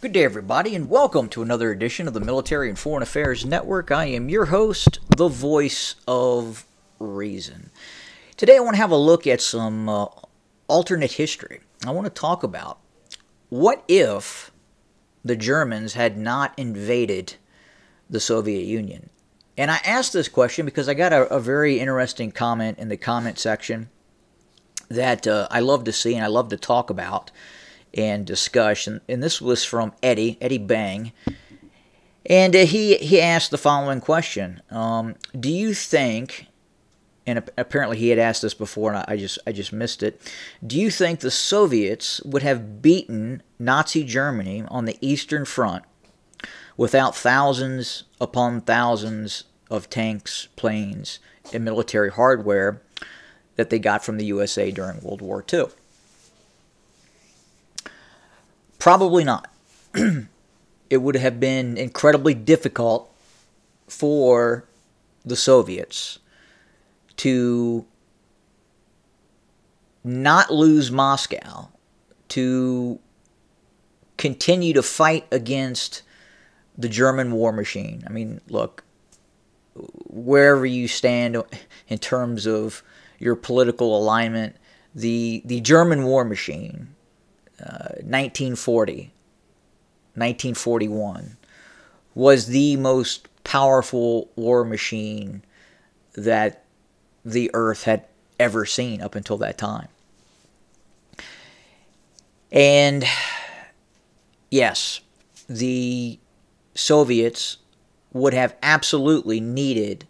Good day, everybody, and welcome to another edition of the Military and Foreign Affairs Network. I am your host, the voice of reason. Today I want to have a look at some alternate history. I want to talk about what if the Germans had not invaded the Soviet Union. And I asked this question because I got a very interesting comment in the comment section that I love to see and I love to talk about and discuss. And this was from Eddie Bang. And he asked the following question. Do you think, and apparently he had asked this before and I just missed it, do you think the Soviets would have beaten Nazi Germany on the Eastern Front without thousands upon thousands of tanks, planes, and military hardware that they got from the USA during World War II? Probably not. It would have been incredibly difficult for the Soviets to not lose Moscow, to continue to fight against the German war machine. I mean, look, wherever you stand in terms of your political alignment, the German war machine, 1940, 1941, was the most powerful war machine that the earth had ever seen up until that time. And yes, the Soviets would have absolutely needed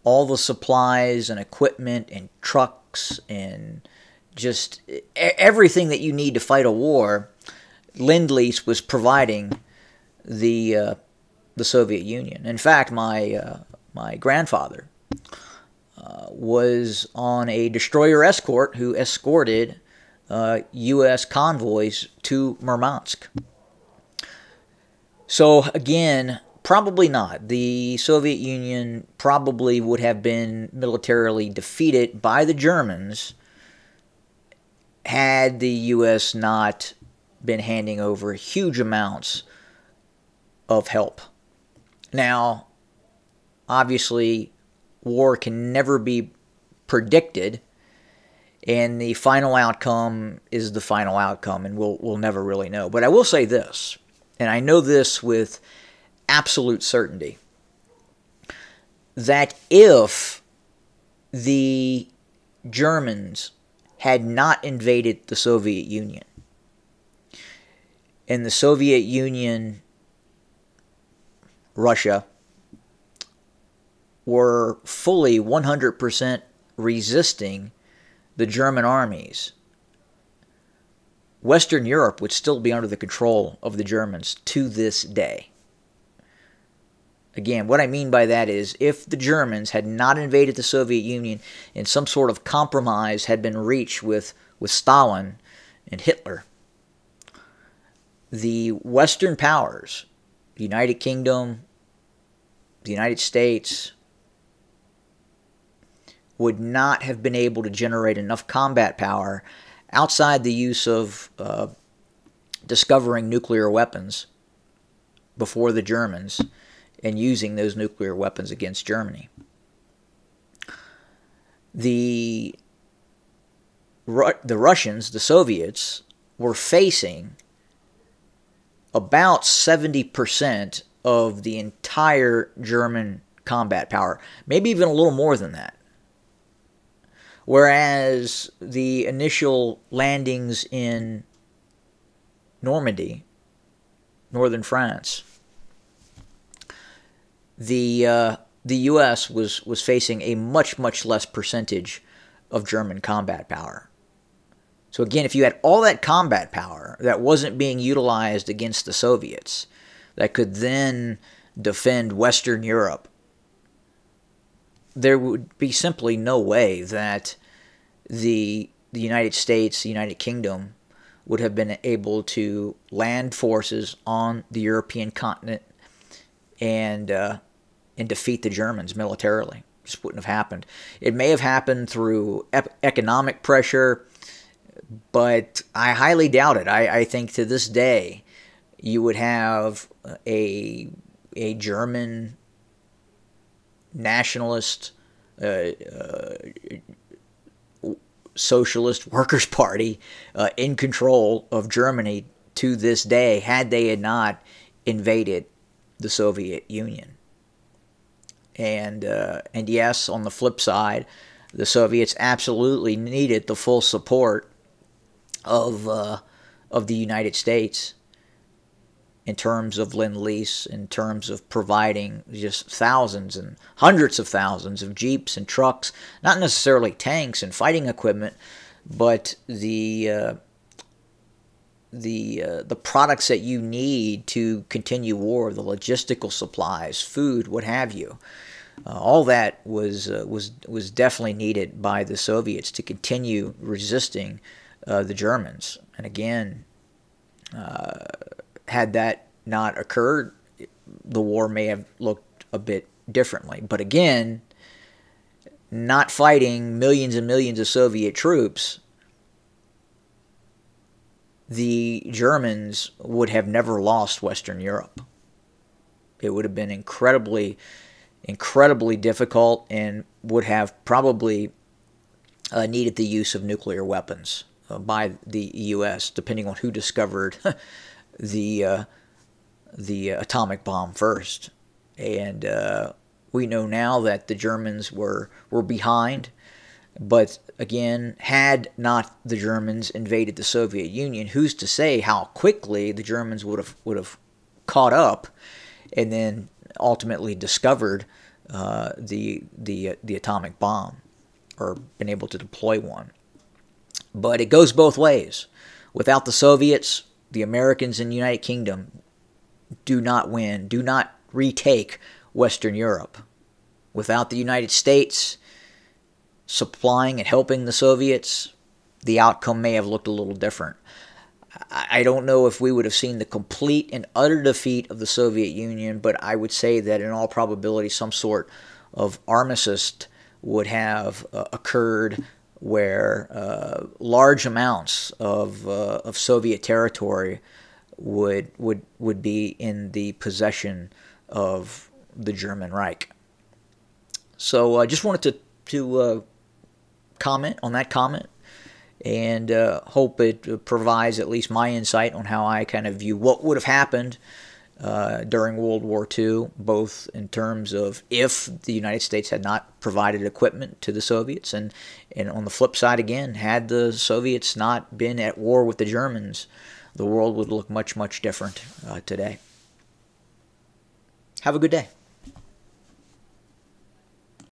all the supplies and equipment and trucks and just everything that you need to fight a war. Lend-Lease was providing the Soviet Union. In fact, my grandfather was on a destroyer escort who escorted U.S. convoys to Murmansk. So again, probably not. The Soviet Union probably would have been militarily defeated by the Germans had the U.S. not been handing over huge amounts of help. Now, obviously, war can never be predicted, and the final outcome is the final outcome, and we'll never really know. But I will say this, and I know this with absolute certainty, that if the Germans had not invaded the Soviet Union, and the Soviet Union, Russia, were fully 100% resisting the German armies, Western Europe would still be under the control of the Germans to this day. Again, what I mean by that is if the Germans had not invaded the Soviet Union and some sort of compromise had been reached with Stalin and Hitler, the Western powers, the United Kingdom, the United States, would not have been able to generate enough combat power outside the use of discovering nuclear weapons before the Germans and using those nuclear weapons against Germany. The Russians, the Soviets, were facing about 70% of the entire German combat power, maybe even a little more than that. Whereas the initial landings in Normandy, northern France, the U.S. was facing a much less percentage of German combat power. So again, if you had all that combat power that wasn't being utilized against the Soviets, that could then defend Western Europe, there would be simply no way that the United States, the United Kingdom, would have been able to land forces on the European continent and defeat the Germans militarily. It just wouldn't have happened. It may have happened through economic pressure, but I highly doubt it. I think to this day, you would have a German nationalist socialist workers' party in control of Germany to this day, had they had not invaded the Soviet Union. And yes, on the flip side, the Soviets absolutely needed the full support of the United States in terms of Lend-Lease, in terms of providing just thousands and hundreds of thousands of jeeps and trucks, not necessarily tanks and fighting equipment, but the products that you need to continue war, the logistical supplies, food, what have you. All that was definitely needed by the Soviets to continue resisting the Germans. And again, had that not occurred, the war may have looked a bit differently. But again, not fighting millions and millions of Soviet troops, the Germans would have never lost Western Europe. It would have been incredibly difficult, and would have probably needed the use of nuclear weapons by the U.S., depending on who discovered the atomic bomb first. And we know now that the Germans were behind. But again, had not the Germans invaded the Soviet Union, who's to say how quickly the Germans would have caught up, and then ultimately discovered the atomic bomb, or been able to deploy one. But it goes both ways. Without the Soviets, the Americans and the United Kingdom do not win, do not retake Western Europe. Without the United States supplying and helping the Soviets, the outcome may have looked a little different. I don't know if we would have seen the complete and utter defeat of the Soviet Union, but I would say that in all probability some sort of armistice would have occurred, where large amounts of Soviet territory would be in the possession of the German Reich. So I just wanted to comment on that comment, and hope it provides at least my insight on how I kind of view what would have happened during World War II, both in terms of if the United States had not provided equipment to the Soviets, and on the flip side again, had the Soviets not been at war with the Germans, the world would look much, much different today. Have a good day.